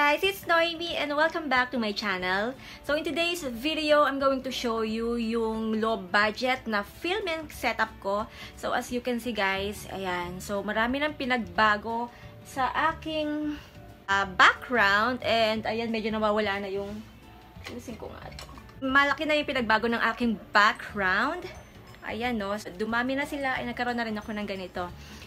guys, it's Noemi and welcome back to my channel. So in today's video, I'm going to show you yung low budget na filming setup ko. So as you can see guys, ayan. So marami nang pinagbago sa aking background and ayan, medyo nawawala na yung ayusin ko nga ito. Malaki na yung pinagbago ng aking background. Ayan no, dumami na sila ay nagkaroon na rin ako ng ganito.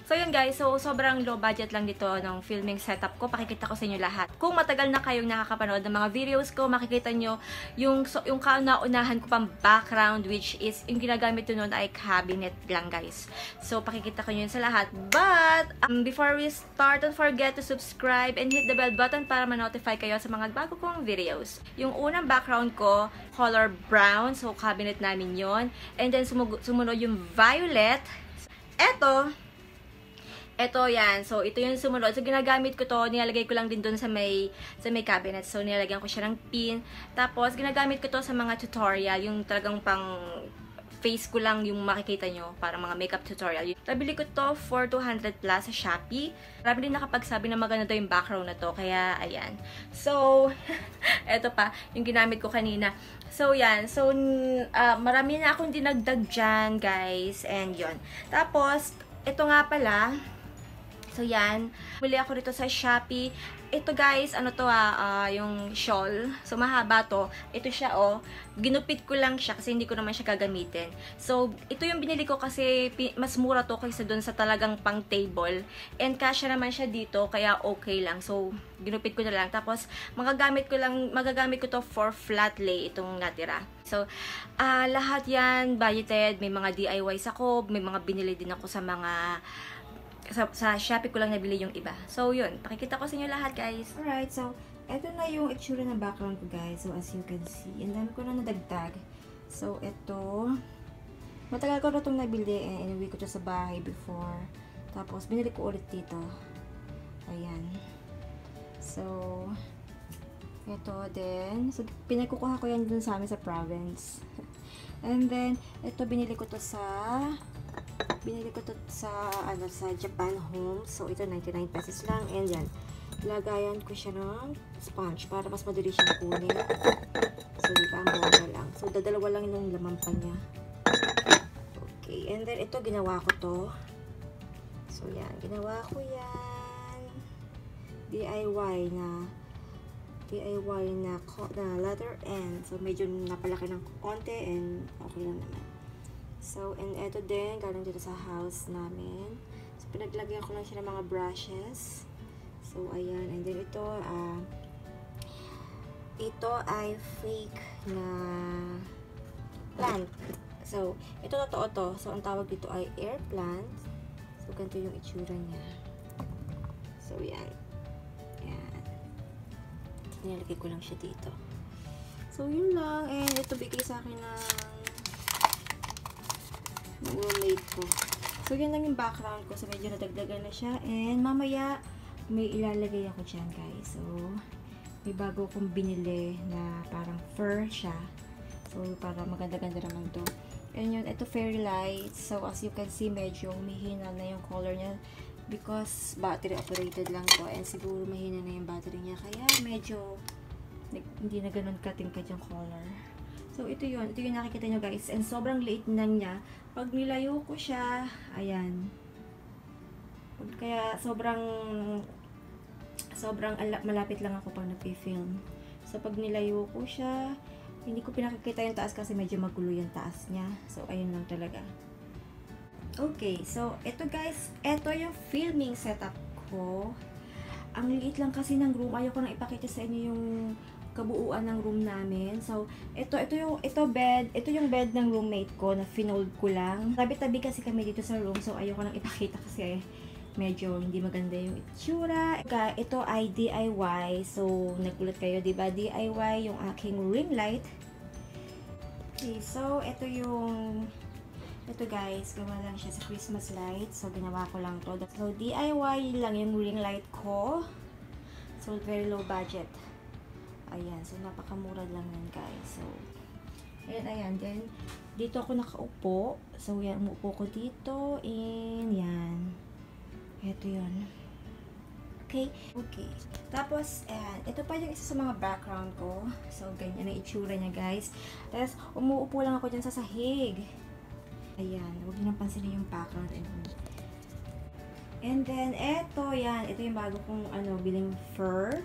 So yun guys, so sobrang low budget lang dito ng filming setup ko. Pakikita ko sa inyo lahat. Kung matagal na kayong nakakapanood ng mga videos ko, makikita nyo yung kauna-unahan ko pang background, which is yung ginagamit ko noon ay cabinet lang guys. So pakikita ko yun sa lahat. But before we start, don't forget to subscribe and hit the bell button para ma-notify kayo sa mga bago kong videos. Yung unang background ko, color brown, so cabinet namin yon. And then sumunod yung violet. Ito yan. So, ito yung sumunod. So, ginagamit ko to. Nilalagay ko lang din dun sa may cabinet. So, nilalagyan ko siya ng pin. Tapos, ginagamit ko to sa mga tutorial. Yung talagang pang face ko lang yung makikita nyo. Para mga makeup tutorial. Nabili ko to for 200 plus sa Shopee. Marami din nakapagsabi na maganda daw yung background na to. Kaya, ayan. So, ito pa. Yung ginamit ko kanina. So, yan. So, marami na akong dinagdag dyan, guys. And, yon. Tapos, ito nga pala. So, yan. Bili ako dito sa Shopee. Ito, guys, ano to yung shawl. So, mahaba to. Ito siya, oh. Ginupit ko lang siya kasi hindi ko naman siya gagamitin. So, ito yung binili ko kasi mas mura to kaysa dun sa talagang pang table. And kasya naman siya dito, kaya okay lang. So, ginupit ko na lang. Tapos, magagamit ko to for flat lay, itong natira. So, lahat yan, budgeted. May mga DIYs ako. May mga binili din ako sa mga sa Shopee ko lang nabili yung iba. So, yun. Pakikita ko sa inyo lahat, guys. Alright, so, eto na yung itsura ng background ko, guys. So, as you can see. And then, ko na nadagdag. So, eto. Matagal ko na itong nabili. And inuwi ko to sa bahay before. Tapos, binili ko ulit dito. Ayan. So, eto din. So, pinagkukuha ko yan dun sa amin sa province. And then, eto, binili ko to sa Japan Home. So, ito 99 pesos lang. And yan, lagayan ko siya ng sponge para mas madali siyang kunin. So, diba, ang mura lang. So, dadalawa lang yung laman pa niya. Okay, and then, ito, ginawa ko to. So, yan, ginawa ko yan. DIY na leather end. So, medyo napalaki ng konti and okay lang naman. So, and eto din, galing dito sa house namin. So, pinaglagyan ko lang siya ng mga brushes. So, ayan. And then, ito ay fake na plant. So, ito totoo to. So, ang tawag dito ay air plant. So, ganito yung itsura niya. So, yan. Yan. Nilagay ko lang siya dito. So, yun lang. And ito bigay sa akin ng roommate ko. So, yun lang yung background ko. So, medyo nadagdagan na siya. And, mamaya, may ilalagay ako dyan, guys. So, may bago akong binili na parang fur siya. So, para maganda-ganda naman to. And yun, ito fairy lights. So, as you can see, medyo mahina na yung color niya. Because, battery operated lang to. And, siguro mahina na yung battery niya. Kaya, medyo hindi na ganun katingkad yung color. So, ito yun. Ito yung nakikita nyo, guys. And, sobrang liit lang niya. Pag nilayo ko siya, ayan. Kaya, sobrang malapit lang ako pag nag-film. So, pag nilayo ko siya, hindi ko pinakikita yung taas kasi medyo magulo yung taas niya. So, ayun lang talaga. Okay. So, ito guys. Ito yung filming setup ko. Ang liit lang kasi ng room. Ayoko nang ipakita sa inyo yung kabuuan ng room namin. So, ito yung bed ng roommate ko na finold ko lang. Tabi-tabi kasi kami dito sa room. So, ayoko nang ipakita kasi medyo hindi maganda yung itsura. Ito ay DIY. So, nagulat kayo, diba? DIY yung aking ring light. Okay, so, ito guys, gawa lang siya sa Christmas light. So, ginawa ko lang to. So, DIY lang yung ring light ko. So, very low budget. Ayan, so napakamura lang yan guys. So, ayan, then dito ako nakaupo. So, yan, umupo ko dito. And yan. Ito yun. Okay. Okay? Okay. Tapos, ayan. Ito pa yung isa sa mga background ko. So, ganyan ang itsura niya, guys. Tapos, umuupo lang ako dyan sa sahig. Ayan. Huwag niyo nang pansinin yung background. And then, eto, yan. Ito yung bago kong, biling fur.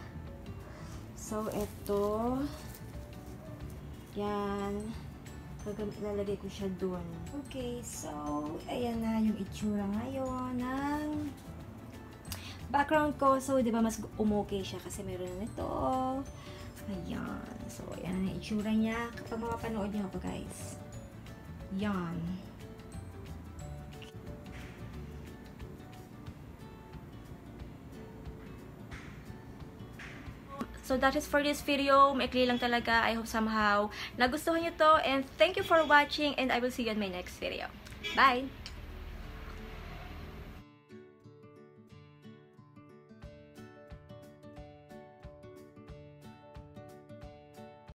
So, eto. Yan. Lalagay ko siya doon. Okay, so, ayan na yung itsura ngayon ng background ko. So, di ba mas umokay siya kasi meron na nito. Ayan. So, ayan na yung itsura niya. Kapag mapapanood niyo ako, guys. Yan. So that is for this video. Maikli lang talaga. I hope somehow nagustuhan nyo to. And thank you for watching. And I will see you in my next video. Bye!